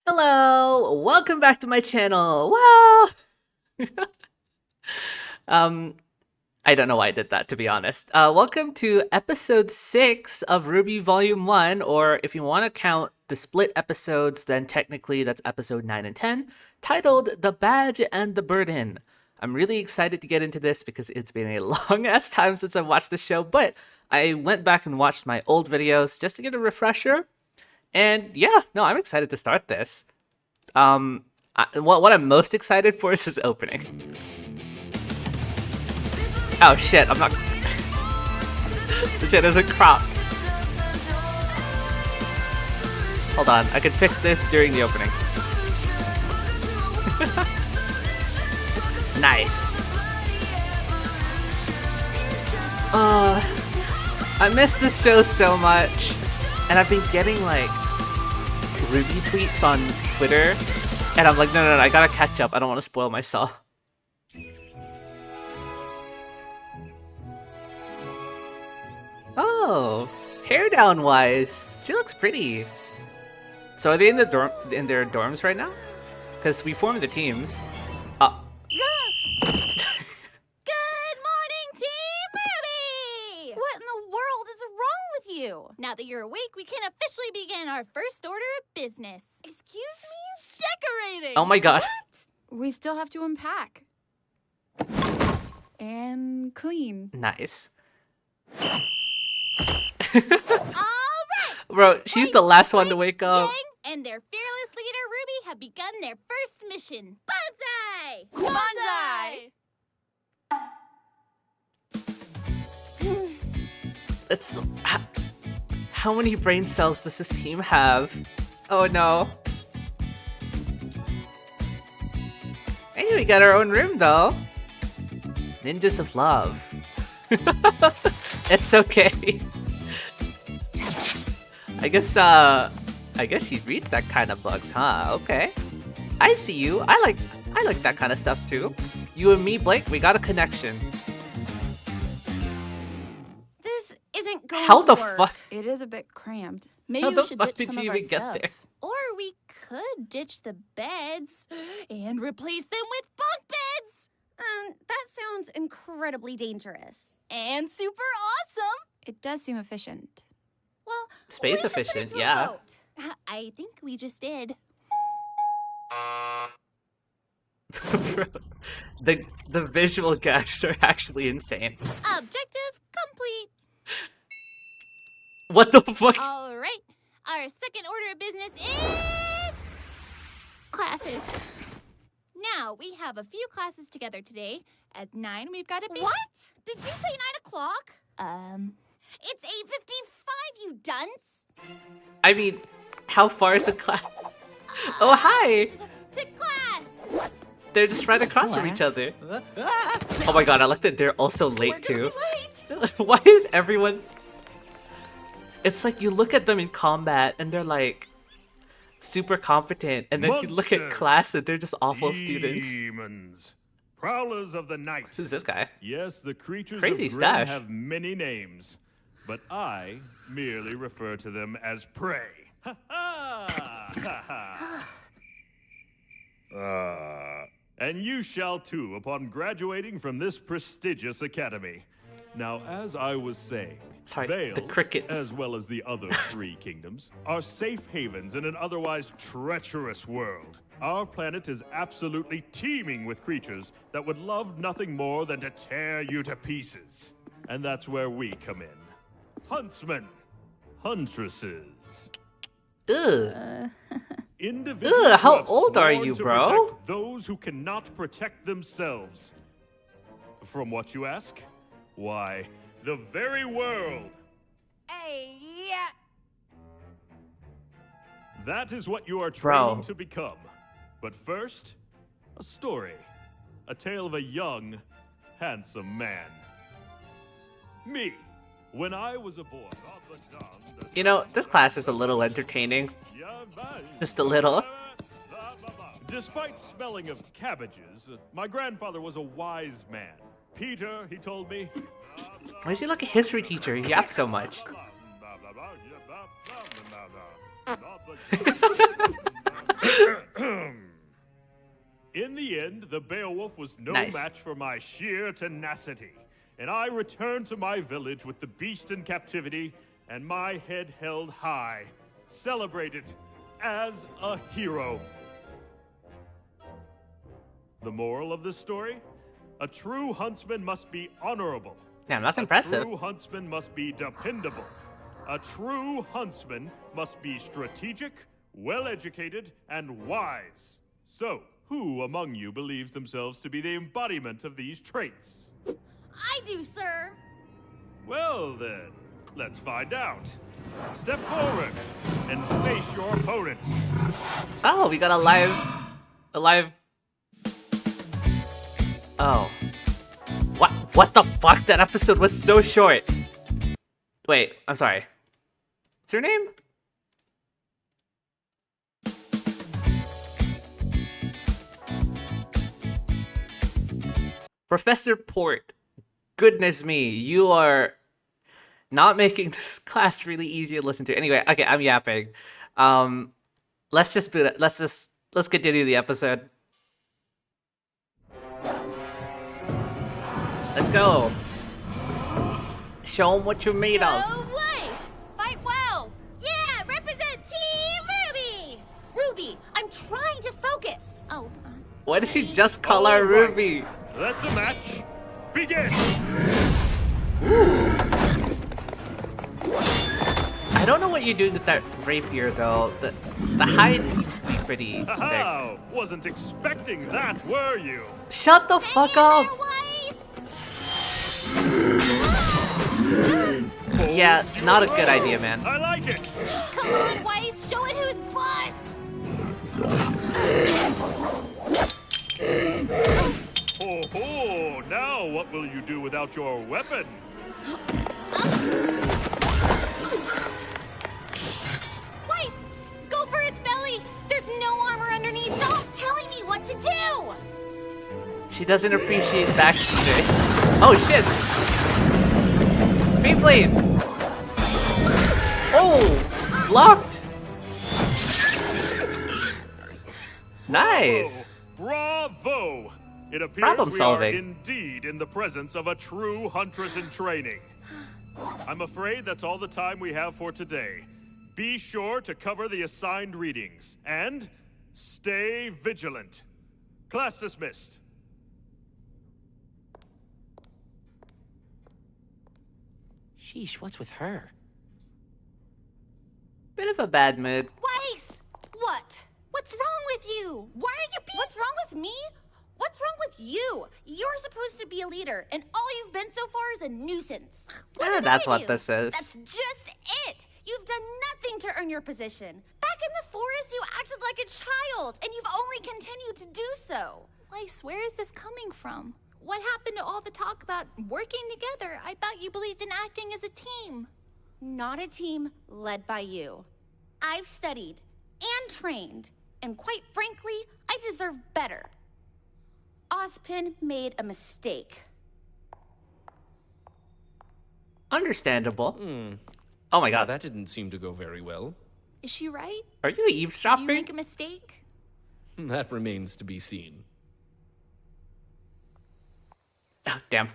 Hello, welcome back to my channel. Wow. um, I don't know why I did that, to be honest. Welcome to episode 6 of RWBY Volume 1, or if you want to count the split episodes, then technically that's episode 9 and 10, titled The Badge and the Burden. I'm really excited to get into this because it's been a long-ass time since I watched the show, but I went back and watched my old videos just to get a refresher. And yeah, no, I'm excited to start this. What I'm most excited for is this opening. Oh shit, I'm not. This shit isn't cropped. Hold on, I can fix this during the opening. Nice. I miss this show so much, and I've been getting like RWBY tweets on Twitter, and I'm like, no, I gotta catch up. I don't want to spoil myself. Oh, hair down Weiss. She looks pretty. So are they in their dorms right now? Because we formed the teams. Good morning, Team RWBY! What in the world is wrong with you? Now that you're awake, we can officially begin our first order of business. Excuse me? Decorating! Oh my god. What? We still have to unpack. And clean. Nice. All right! Bro, she's the last one to wake up. Yang and their fearless leader, Ruby, have begun their first mission. Bonsai! Bonsai! It's how many brain cells does this team have? Oh no. Hey, we got our own room though. Ninjas of Love. It's okay. I guess she reads that kind of books, huh? Okay. I see you. I like that kind of stuff too. You and me, Blake, we got a connection. This isn't going How to the work. fuck? It is a bit cramped. Maybe How we the should fuck ditch did some you of our even get stuff. there? Or we could ditch the beds and replace them with bunk beds. That sounds incredibly dangerous. And super awesome. It does seem efficient. Well, Space we should put it efficient, to a yeah. vote. I think we just did. Bro, the visual gags are actually insane. Objective complete. What the fuck? All right. Our second order of business is classes. Now, we have a few classes together today. At 9, we've got a big... What? Did you say 9 o'clock? It's 8:55, you dunce. I mean, how far is the class? Oh, hi! To class. They're just right across from each other. Oh my god, I like that they're also late too. Why is everyone... It's like you look at them in combat and they're like super competent, and then you look at class and they're just awful students. Demons, prowlers of the night. Who's this guy? Yes, the creatures Crazy of stash. Grim have many names, but I merely refer to them as prey. Ha ha! Ha ha! And you shall too upon graduating from this prestigious academy. Now, as I was saying, Sorry, Vale, the crickets. as well as the other 3 kingdoms, are safe havens in an otherwise treacherous world. Our planet is absolutely teeming with creatures that would love nothing more than to tear you to pieces. And that's where we come in. Huntsmen, huntresses, Ugh. individuals Ugh, how who have old are sworn you, to bro? protect those who cannot protect themselves. From what you ask? Why, the very world. Hey, yeah. That is what you are Bro. training to become. But first, a story. A tale of a young, handsome man. Me, when I was a boy. You know, this class is a little entertaining. Just a little. Despite smelling of cabbages, my grandfather was a wise man. Peter, he told me. Why is he like a history teacher? He yaps so much. the end, the Beowulf was no Nice. match for my sheer tenacity, and I returned to my village with the beast in captivity and my head held high, celebrated as a hero. The moral of this story? A true huntsman must be honorable. Damn, that's A impressive. true huntsman must be dependable. A true huntsman must be strategic, well-educated, and wise. So, who among you believes themselves to be the embodiment of these traits? I do, sir. Well then, let's find out. Step forward and face your opponent. Oh, we got a live. Oh, what the fuck? That episode was so short. Wait, I'm sorry. What's your name? Professor Port. Goodness me, you are not making this class really easy to listen to. Anyway, okay, I'm yapping. Let's just boot it. Let's continue the episode. Let's go. Show them what you're made of. Go Weiss! Fight well! Yeah, represent Team Ruby! Ruby, I'm trying to focus. Oh, Why did she sorry. just call her All right. Ruby? Let the match begin. I don't know what you're doing with that rapier though. The hide seems to be pretty thick. Haha, wasn't expecting that, were you? Shut the fuck Hang in up! there, Weiss! Yeah, not a good idea, man. I like it. Come on, Weiss, show it who's boss! Ho ho! Now what will you do without your weapon? Weiss, go for its belly! There's no armor underneath! Stop telling me what to do! She doesn't appreciate backseaters. Oh shit! Beyblade! Oh! Blocked! Nice! Bravo! It appears Problem we are solving. indeed in the presence of a true huntress in training. I'm afraid that's all the time we have for today. Be sure to cover the assigned readings and stay vigilant. Class dismissed. Sheesh, what's with her? Bit of a bad mood. Weiss! What? What's wrong with you? Why are you being— What's wrong with me? What's wrong with you? You're supposed to be a leader, and all you've been so far is a nuisance. What did That's I what do? this is. That's just it. You've done nothing to earn your position. Back in the forest, you acted like a child, and you've only continued to do so. Weiss, where is this coming from? What happened to all the talk about working together? I thought you believed in acting as a team. Not a team led by you. I've studied and trained, and quite frankly, I deserve better. Ozpin made a mistake. Understandable. Oh my Now, god. that didn't seem to go very well. Is she right? Are you eavesdropping? mistake? That remains to be seen. Oh, damn.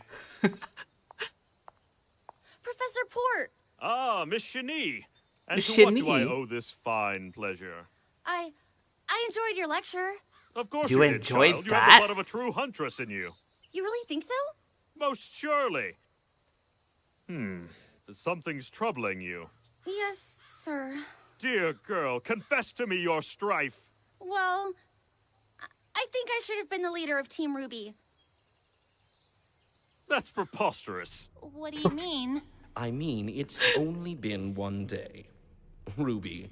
Professor Port, Ah, Miss Shani. And Miss to what do I Shani? owe this fine pleasure? I enjoyed your lecture. Of course You you did, enjoyed child. You have that? the blood of a true huntress in you. You really think so? Most surely. Something's troubling you. Yes, sir. Dear girl, confess to me your strife. Well, I think I should have been the leader of Team Ruby. That's preposterous. What do you mean? I mean, it's only been one day. Ruby,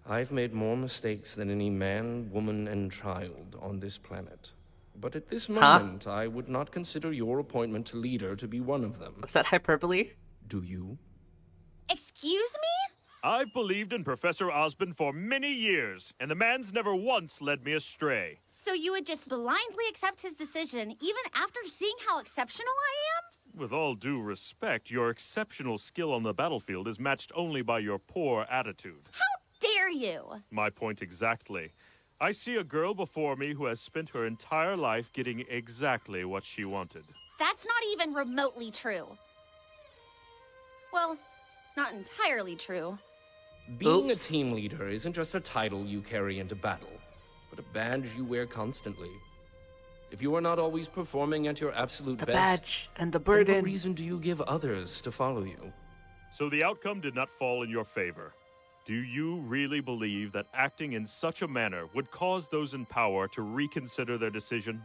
I've made more mistakes than any man, woman, and child on this planet. But at this moment, I would not consider your appointment to leader to be one of them. Was that hyperbole? Do you? Excuse me? I've believed in Professor Osborn for many years, and the man's never once led me astray. So you would just blindly accept his decision even after seeing how exceptional I am? With all due respect, your exceptional skill on the battlefield is matched only by your poor attitude. How dare you? My point exactly. I see a girl before me who has spent her entire life getting exactly what she wanted. That's not even remotely true. Well, not entirely true. Being Oops. a team leader isn't just a title you carry into battle, but a badge you wear constantly. If you are not always performing at your absolute The best, badge and the then burden. what reason do you give others to follow you? So the outcome did not fall in your favor. Do you really believe that acting in such a manner would cause those in power to reconsider their decision?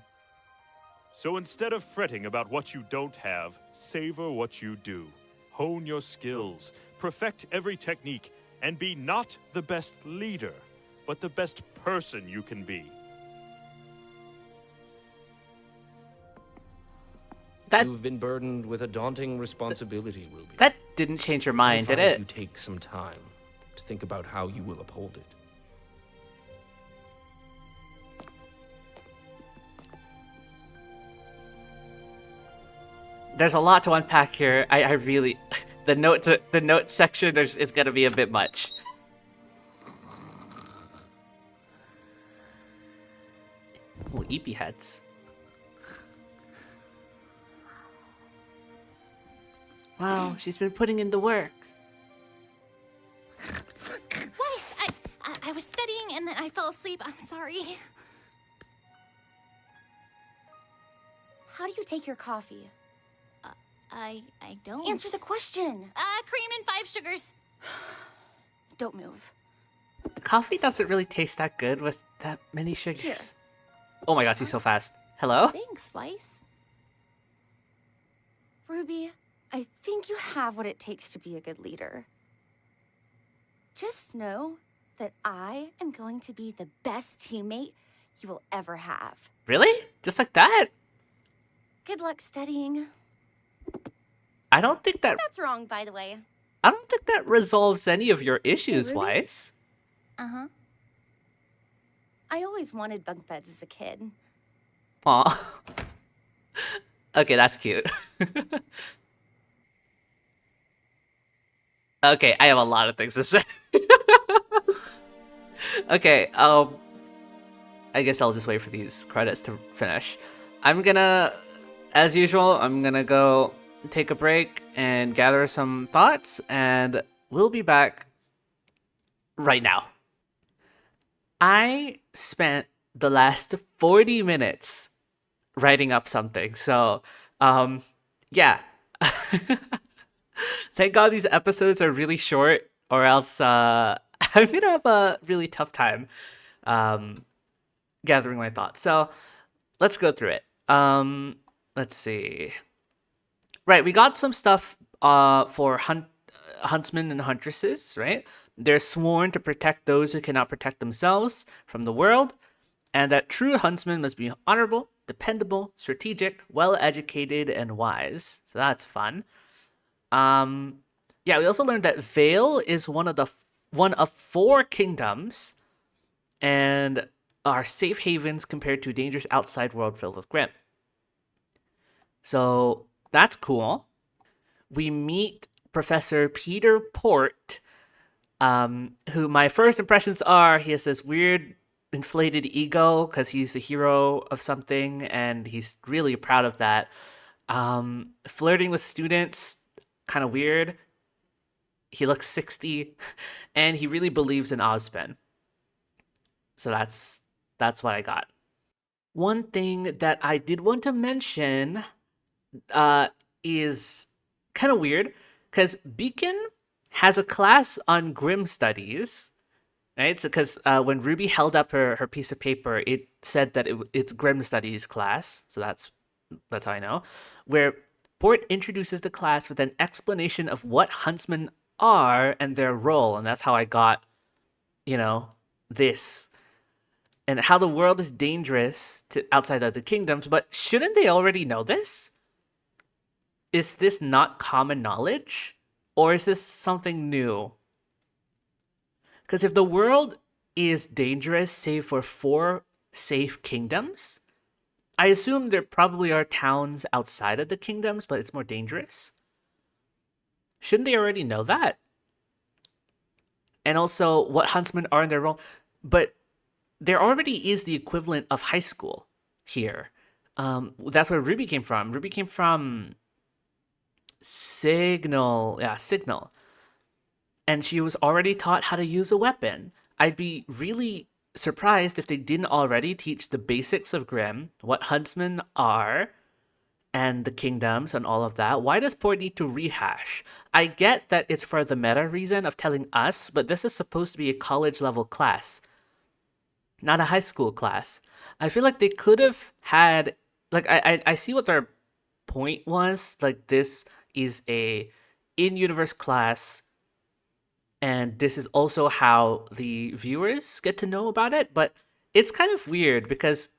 So instead of fretting about what you don't have, savor what you do. Hone your skills, perfect every technique, and be not the best leader, but the best person you can be. You've been burdened with a daunting responsibility, Ruby. That didn't change your mind, I did advise it? you take some time to think about how you will uphold it. There's a lot to unpack here. I really, the note section, it's gonna be a bit much. Oh, EP heads. Wow, she's been putting in the work. Weiss, I was studying and then I fell asleep. I'm sorry. How do you take your coffee? I don't. Answer the question. Cream and 5 sugars. Don't move. Coffee doesn't really taste that good with that many sugars. Here. Oh my god, she's so fast. Hello? Thanks, Weiss. Ruby, I think you have what it takes to be a good leader. Just know that I am going to be the best teammate you will ever have. Really? Just like that? Good luck studying. I don't think that That's wrong, by the way. resolves any of your issues, Ruby? Weiss. Uh-huh. I always wanted bunk beds as a kid. Aw. Okay, that's cute. Okay, I have a lot of things to say. Okay, I guess I'll just wait for these credits to finish. As usual, I'm gonna go take a break and gather some thoughts, and we'll be back right now. I spent the last 40 minutes writing up something, so, yeah. Thank God these episodes are really short, or else, I'm gonna have a really tough time, gathering my thoughts. So, let's go through it. Let's see. Right, we got some stuff for huntsmen and huntresses, right? They're sworn to protect those who cannot protect themselves from the world, and that true huntsmen must be honorable, dependable, strategic, well-educated, and wise. So that's fun. Yeah, we also learned that Vale is one of 4 kingdoms, and are safe havens compared to a dangerous outside world filled with grim. So that's cool. We meet Professor Peter Port, who my first impressions are he has this weird inflated ego because he's the hero of something and he's really proud of that. Flirting with students, kind of weird. He looks 60 and he really believes in Ozpin. So that's what I got. One thing that I did want to mention is kind of weird because Beacon has a class on Grim Studies, right? So because when Ruby held up her piece of paper, it said that it's Grim Studies class. So that's how I know. Where Port introduces the class with an explanation of what huntsmen are and their role, and that's how I got, this. And how the world is dangerous to outside of the kingdoms, but shouldn't they already know this? Is this not common knowledge? Or is this something new? Because if the world is dangerous, save for 4 safe kingdoms, I assume there probably are towns outside of the kingdoms, but it's more dangerous. Shouldn't they already know that? And also what huntsmen are in their role. But there already is the equivalent of high school here. That's where Ruby came from. Ruby came from Signal. Yeah, Signal. And she was already taught how to use a weapon. I'd be really surprised if they didn't already teach the basics of Grimm, what huntsmen are, and the kingdoms and all of that. Why does Port need to rehash? I get that it's for the meta reason of telling us, but this is supposed to be a college level class, not a high school class. I feel like they could have had, like, I see what their point was. Like, this is a in-universe class, and this is also how the viewers get to know about it. But it's kind of weird because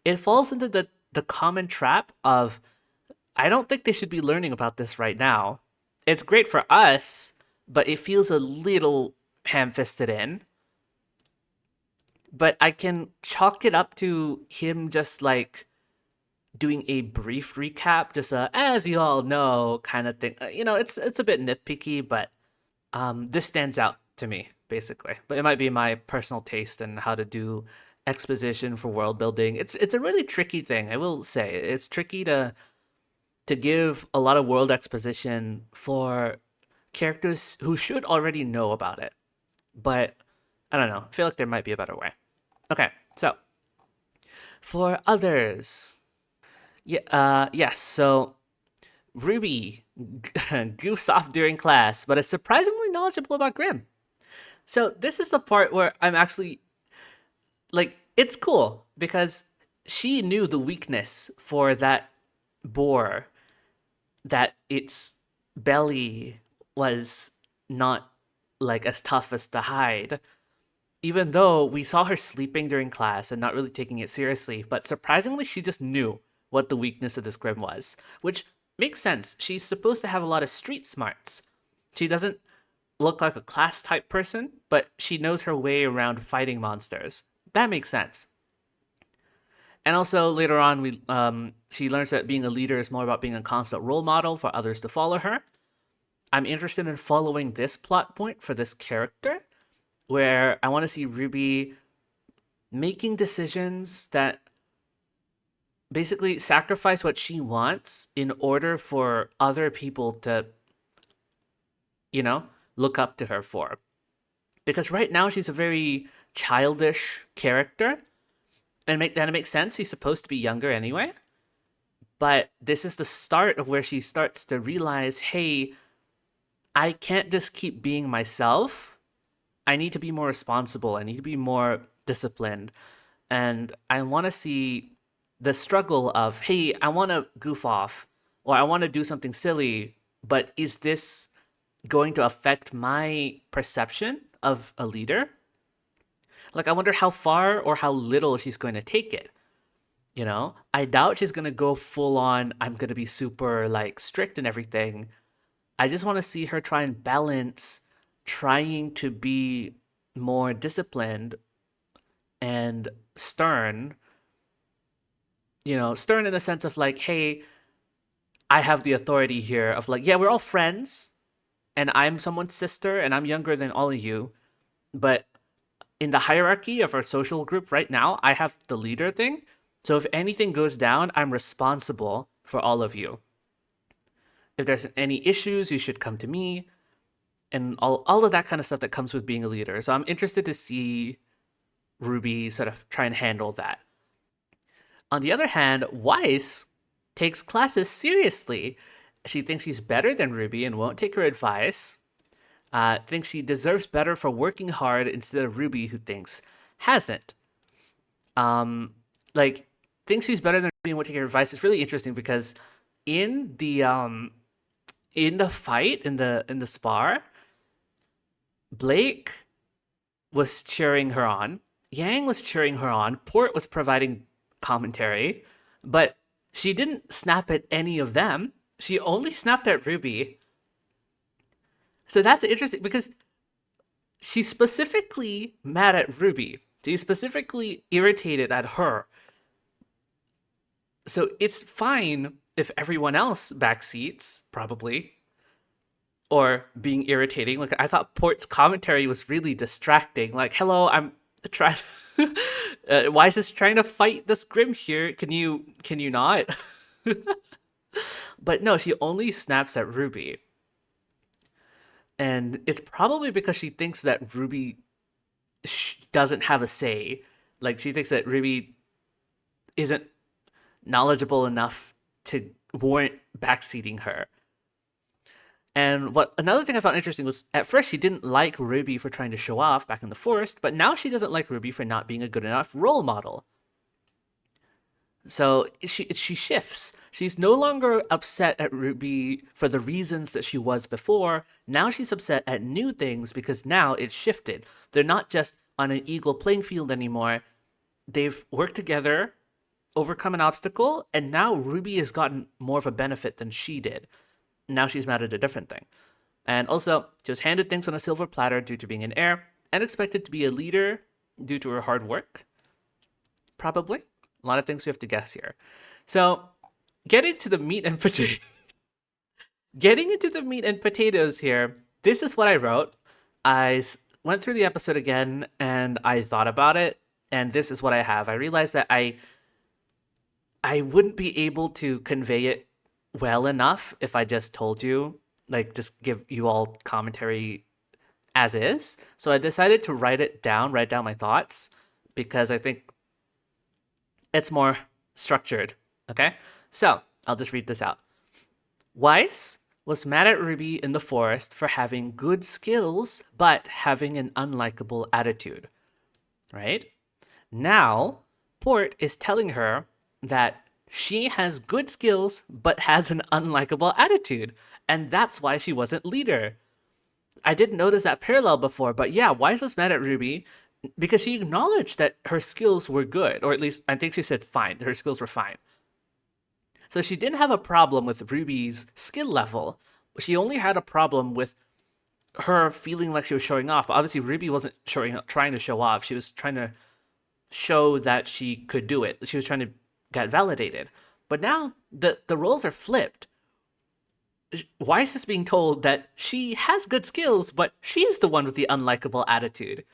it falls into the common trap of, I don't think they should be learning about this right now. It's great for us, but it feels a little ham-fisted in. But I can chalk it up to him just like doing a brief recap, just a as you all know kind of thing. It's a bit nitpicky, but this stands out to me basically. But it might be my personal taste and how to do exposition for world building. It's a really tricky thing. I will say it's tricky to give a lot of world exposition for characters who should already know about it. But I don't know. I feel like there might be a better way. Okay, so for others, yes. So Ruby goofs off during class, but is surprisingly knowledgeable about Grimm. So this is the part where I'm actually like, it's cool because she knew the weakness for that boar, that its belly was not like as tough as the hide, even though we saw her sleeping during class and not really taking it seriously. But surprisingly, she just knew what the weakness of this Grimm was, which makes sense. She's supposed to have a lot of street smarts. She doesn't look like a class type person, but she knows her way around fighting monsters. That makes sense. And also later on, she learns that being a leader is more about being a constant role model for others to follow her. I'm interested in following this plot point for this character, where I want to see Ruby making decisions that basically sacrifice what she wants in order for other people to, look up to her for. Because right now she's a very childish character, and it makes sense. She's supposed to be younger anyway. But this is the start of where she starts to realize, hey, I can't just keep being myself. I need to be more responsible. I need to be more disciplined. And I want to see the struggle of, hey, I want to goof off or I want to do something silly, but is this going to affect my perception of a leader? Like, I wonder how far or how little she's going to take it. I doubt she's going to go full on, I'm going to be super like strict and everything. I just want to see her try and balance trying to be more disciplined and stern. Stern in the sense of like, hey, I have the authority here of like, yeah, we're all friends and I'm someone's sister and I'm younger than all of you. But in the hierarchy of our social group right now, I have the leader thing. So if anything goes down, I'm responsible for all of you. If there's any issues, you should come to me. And all of that kind of stuff that comes with being a leader. So I'm interested to see Ruby sort of try and handle that. On the other hand, Weiss takes classes seriously. She thinks she's better than Ruby and won't take her advice. Thinks she deserves better for working hard instead of Ruby, who thinks hasn't. Thinks she's better than Ruby and won't take her advice. It's really interesting because in the fight, in the spar, Blake was cheering her on. Yang was cheering her on. Port was providing commentary, but she didn't snap at any of them. She only snapped at Ruby. So that's interesting because she's specifically mad at Ruby. She's specifically irritated at her. So it's fine if everyone else backseats, probably, or being irritating. Like, I thought Port's commentary was really distracting. Like, hello, I'm trying Weiss is trying to fight this Grim here. Can you not? But no, she only snaps at Ruby. And it's probably because she thinks that Ruby doesn't have a say. Like, she thinks that Ruby isn't knowledgeable enough to warrant backseating her. And another thing I found interesting was, at first she didn't like Ruby for trying to show off back in the forest, but now she doesn't like Ruby for not being a good enough role model. So she shifts. She's no longer upset at Ruby for the reasons that she was before. Now she's upset at new things because now it's shifted. They're not just on an equal playing field anymore. They've worked together, overcome an obstacle, and now Ruby has gotten more of a benefit than she did. Now she's mad at a different thing. And also, she was handed things on a silver platter due to being an heir, and expected to be a leader due to her hard work. Probably. A lot of things we have to guess here. So, getting into the meat and potatoes here, this is what I wrote. I went through the episode again, and I thought about it, and this is what I have. I realized that I wouldn't be able to convey it well enough if I just told you, like, just give you all commentary as is. So I decided to write down my thoughts, because I think it's more structured. Okay? So I'll just read this out. Weiss was mad at Ruby in the forest for having good skills, but having an unlikable attitude. Right? Now, Port is telling her that she has good skills, but has an unlikable attitude. And that's why she wasn't leader. I didn't notice that parallel before, but yeah, Weiss was mad at Ruby because she acknowledged that her skills were good, or at least I think she said fine. Her skills were fine. So she didn't have a problem with Ruby's skill level. She only had a problem with her feeling like she was showing off. Obviously, Ruby wasn't trying to show off. She was trying to show that she could do it. She was trying to get validated. But now the roles are flipped. Weiss is being told that she has good skills, but she's the one with the unlikable attitude.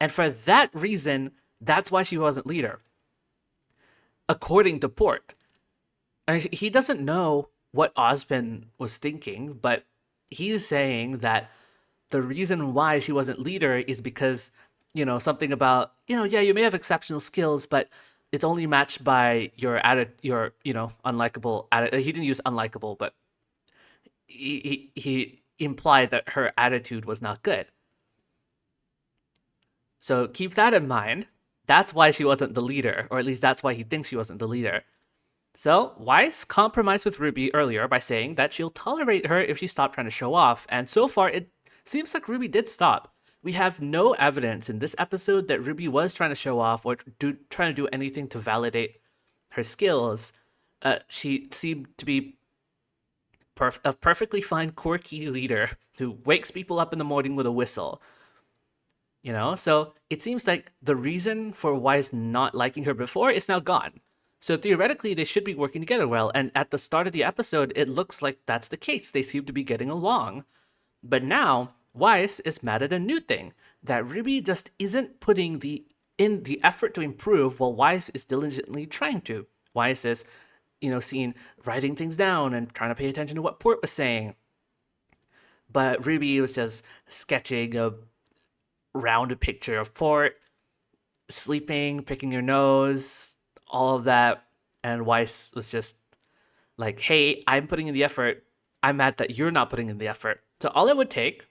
And for that reason, that's why she wasn't leader. According to Port. He doesn't know what Osmond was thinking, but he's saying that the reason why she wasn't leader is because, something about, yeah, you may have exceptional skills, but it's only matched by your unlikable attitude. He didn't use unlikable, but he implied that her attitude was not good. So keep that in mind. That's why she wasn't the leader, or at least that's why he thinks she wasn't the leader. So Weiss compromised with Ruby earlier by saying that she'll tolerate her if she stopped trying to show off, and so far it seems like Ruby did stop. We have no evidence in this episode that Ruby was trying to show off or trying to do anything to validate her skills. She seemed to be a perfectly fine, quirky leader who wakes people up in the morning with a whistle. So it seems like the reason for Weiss not liking her before is now gone. So theoretically, they should be working together well, and at the start of the episode, it looks like that's the case. They seem to be getting along. But now, Weiss is mad at a new thing, that Ruby just isn't putting in the effort to improve while Weiss is diligently trying to. Weiss is, seen writing things down and trying to pay attention to what Port was saying. But Ruby was just sketching a round picture of Port, sleeping, picking her nose, all of that. And Weiss was just like, hey, I'm putting in the effort. I'm mad that you're not putting in the effort. So all it would take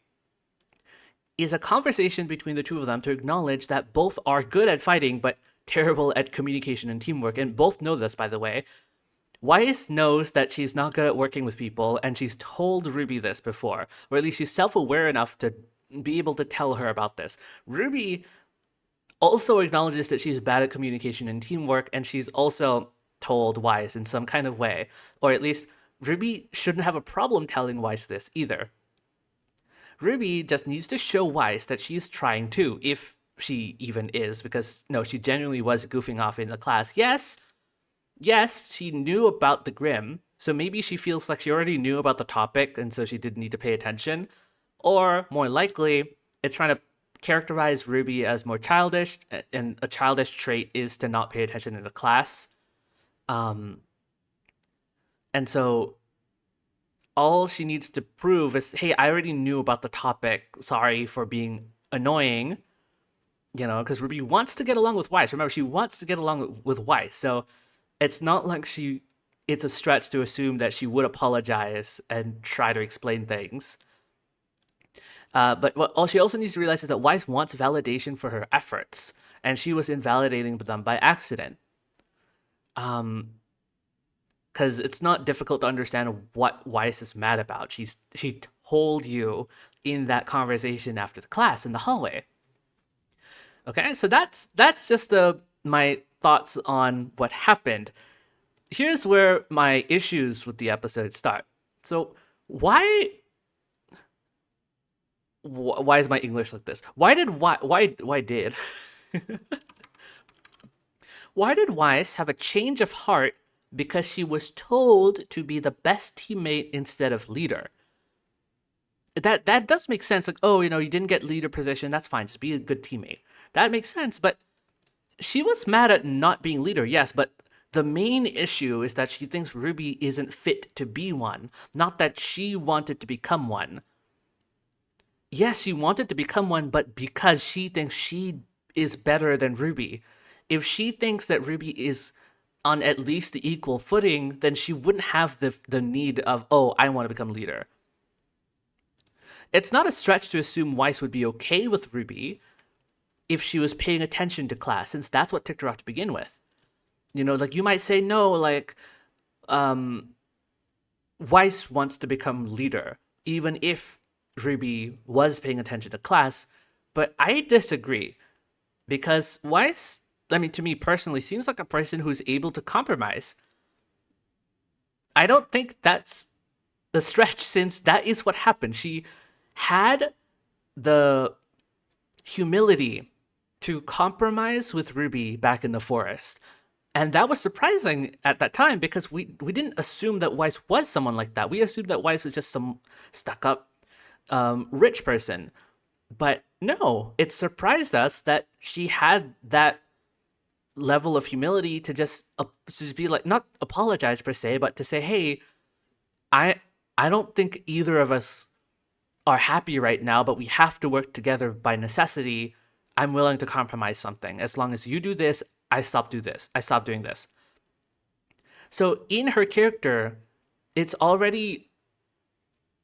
is a conversation between the two of them to acknowledge that both are good at fighting, but terrible at communication and teamwork. And both know this, by the way. Weiss knows that she's not good at working with people, and she's told Ruby this before, or at least she's self-aware enough to be able to tell her about this. Ruby also acknowledges that she's bad at communication and teamwork, and she's also told Weiss in some kind of way, or at least Ruby shouldn't have a problem telling Weiss this either. Ruby just needs to show Weiss that she's trying too, if she even is, because no, she genuinely was goofing off in the class. Yes, she knew about the Grimm, so maybe she feels like she already knew about the topic, and so she didn't need to pay attention. Or, more likely, it's trying to characterized Ruby as more childish, and a childish trait is to not pay attention in the class. And so all she needs to prove is, hey, I already knew about the topic. Sorry for being annoying. Because Ruby wants to get along with Weiss. Remember, she wants to get along with Weiss. So it's not like it's a stretch to assume that she would apologize and try to explain things. But what all she also needs to realize is that Weiss wants validation for her efforts, and she was invalidating them by accident. Because it's not difficult to understand what Weiss is mad about. She told you in that conversation after the class in the hallway. Okay, so that's just my thoughts on what happened. Here's where my issues with the episode start. So why is my English like this? Why did Weiss have a change of heart because she was told to be the best teammate instead of leader? That does make sense. Like, oh, you didn't get leader position. That's fine. Just be a good teammate. That makes sense. But she was mad at not being leader, yes. But the main issue is that she thinks Ruby isn't fit to be one, not that she wanted to become one. Yes, she wanted to become one, but because she thinks she is better than Ruby. If she thinks that Ruby is on at least the equal footing, then she wouldn't have the need of, oh, I want to become leader. It's not a stretch to assume Weiss would be okay with Ruby if she was paying attention to class, since that's what ticked her off to begin with. Like, you might say, no, like, Weiss wants to become leader, even if Ruby was paying attention to class. But I disagree, because Weiss, to me personally, seems like a person who's able to compromise. I don't think that's a stretch, since that is what happened. She had the humility to compromise with Ruby back in the forest. And that was surprising at that time, because we didn't assume that Weiss was someone like that. We assumed that Weiss was just some stuck-up rich person. But no, it surprised us that she had that level of humility to just be like, not apologize per se, but to say, hey, I don't think either of us are happy right now, but we have to work together by necessity. I'm willing to compromise something. As long as you do this, I stop doing this. So in her character, it's already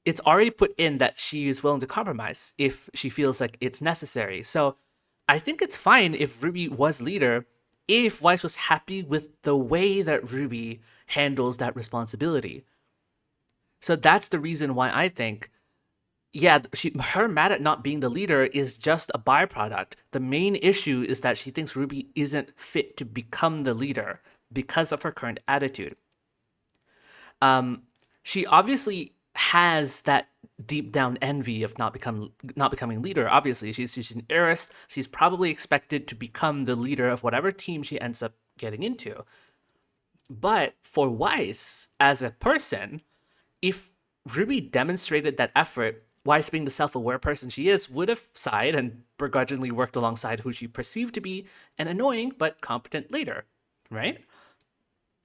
put in that she is willing to compromise if she feels like it's necessary. So I think it's fine if Ruby was leader, if Weiss was happy with the way that Ruby handles that responsibility. So that's the reason why I think, yeah, her mad at not being the leader is just a byproduct. The main issue is that she thinks Ruby isn't fit to become the leader because of her current attitude. She obviously has that deep down envy of not becoming leader. Obviously, she's an heiress. She's probably expected to become the leader of whatever team she ends up getting into. But for Weiss, as a person, if Ruby demonstrated that effort, Weiss, being the self-aware person she is, would have sighed and begrudgingly worked alongside who she perceived to be an annoying but competent leader, right?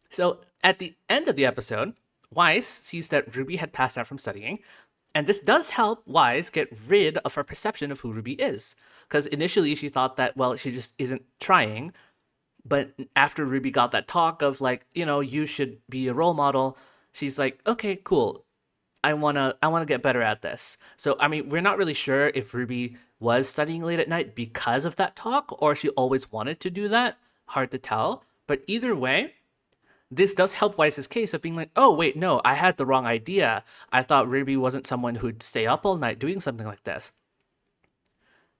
So at the end of the episode, Weiss sees that Ruby had passed out from studying, and this does help Weiss get rid of her perception of who Ruby is. Because initially she thought that, well, she just isn't trying, but after Ruby got that talk of like, you should be a role model, she's like, okay, cool. I wanna get better at this. So we're not really sure if Ruby was studying late at night because of that talk, or she always wanted to do that. Hard to tell. But either way, this does help Weiss's case of being like, oh wait, no, I had the wrong idea. I thought Ruby wasn't someone who'd stay up all night doing something like this.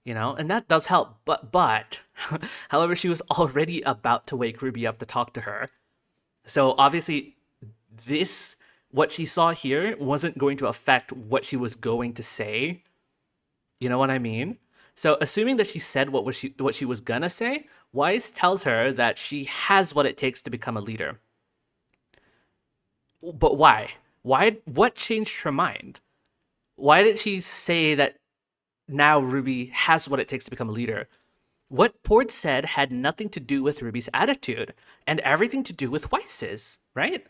And that does help. But however, she was already about to wake Ruby up to talk to her. So obviously what she saw here wasn't going to affect what she was going to say. You know what I mean? So assuming that she said what she was gonna say, Weiss tells her that she has what it takes to become a leader. But why? What changed her mind? Why did she say that now Ruby has what it takes to become a leader. What Port said had nothing to do with Ruby's attitude and everything to do with Weiss's, right?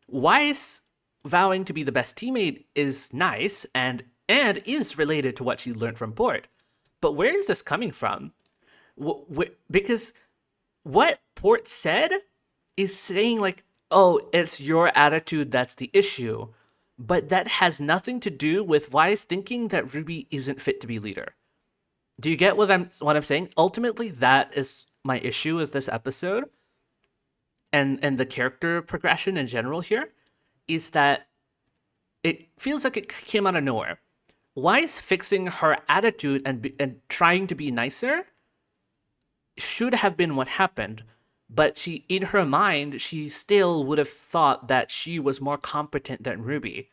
Weiss vowing to be the best teammate is nice and is related to what she learned from Port. But where is this coming from? Because what Port said is saying like, oh, it's your attitude that's the issue. But that has nothing to do with Weiss thinking that Ruby isn't fit to be leader. Do you get what I'm saying? Ultimately, that is my issue with this episode and the character progression in general here, is that it feels like it came out of nowhere. Weiss fixing her attitude and trying to be nicer should have been what happened, but she, in her mind, she still would have thought that she was more competent than Ruby.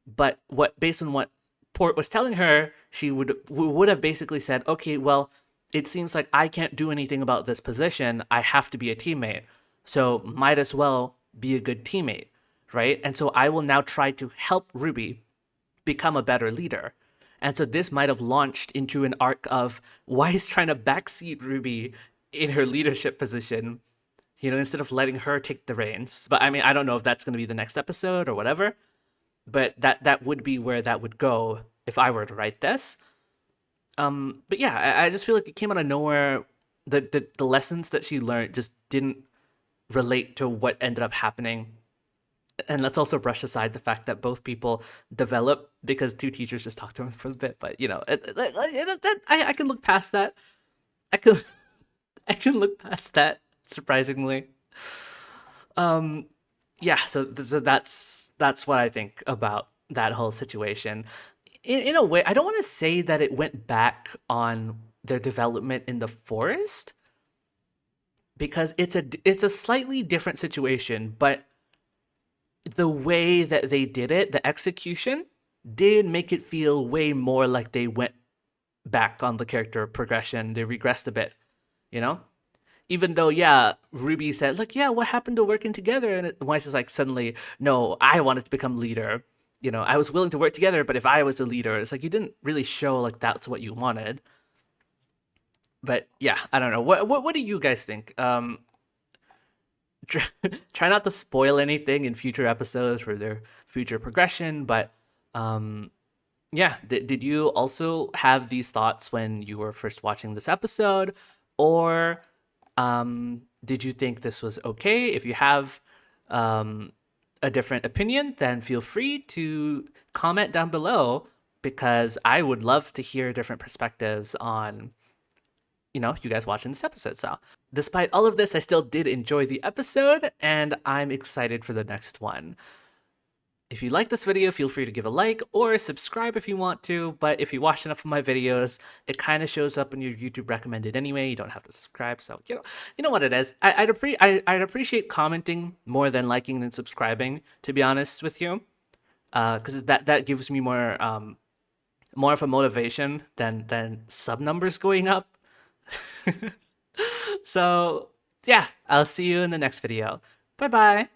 But based on what Port was telling her, she would have basically said, okay, well, it seems like I can't do anything about this position. I have to be a teammate, so might as well be a good teammate, right? And so I will now try to help Ruby become a better leader. And so this might have launched into an arc of Weiss trying to backseat Ruby in her leadership position, instead of letting her take the reins. But I mean, I don't know if that's going to be the next episode or whatever, but that would be where that would go if I were to write this. But yeah, I just feel like it came out of nowhere. The lessons that she learned just didn't relate to what ended up happening. And let's also brush aside the fact that both people develop because two teachers just talked to them for a bit. But I can look past that. I can look past that, surprisingly. Yeah. So that's what I think about that whole situation. In a way, I don't want to say that it went back on their development in the forest, because it's a slightly different situation, but the way that they did it, the execution, did make it feel way more like they went back on the character progression. They regressed a bit, Even though, yeah, Ruby said, like, yeah, what happened to working together? And Weiss is like, suddenly, no, I wanted to become leader. I was willing to work together, but if I was the leader, it's like you didn't really show like that's what you wanted. But yeah, I don't know. What do you guys think? Try not to spoil anything in future episodes for their future progression, but yeah, did you also have these thoughts when you were first watching this episode, or did you think this was okay? If you have a different opinion, then feel free to comment down below, because I would love to hear different perspectives on you guys watching this episode. So despite all of this, I still did enjoy the episode, and I'm excited for the next one. If you like this video, feel free to give a like or subscribe if you want to, but if you watch enough of my videos, it kind of shows up in your YouTube recommended anyway. You don't have to subscribe, so you know what it is. I'd appreciate commenting more than liking and subscribing, to be honest with you, because that gives me more of a motivation than sub numbers going up. So yeah, I'll see you in the next video. Bye bye.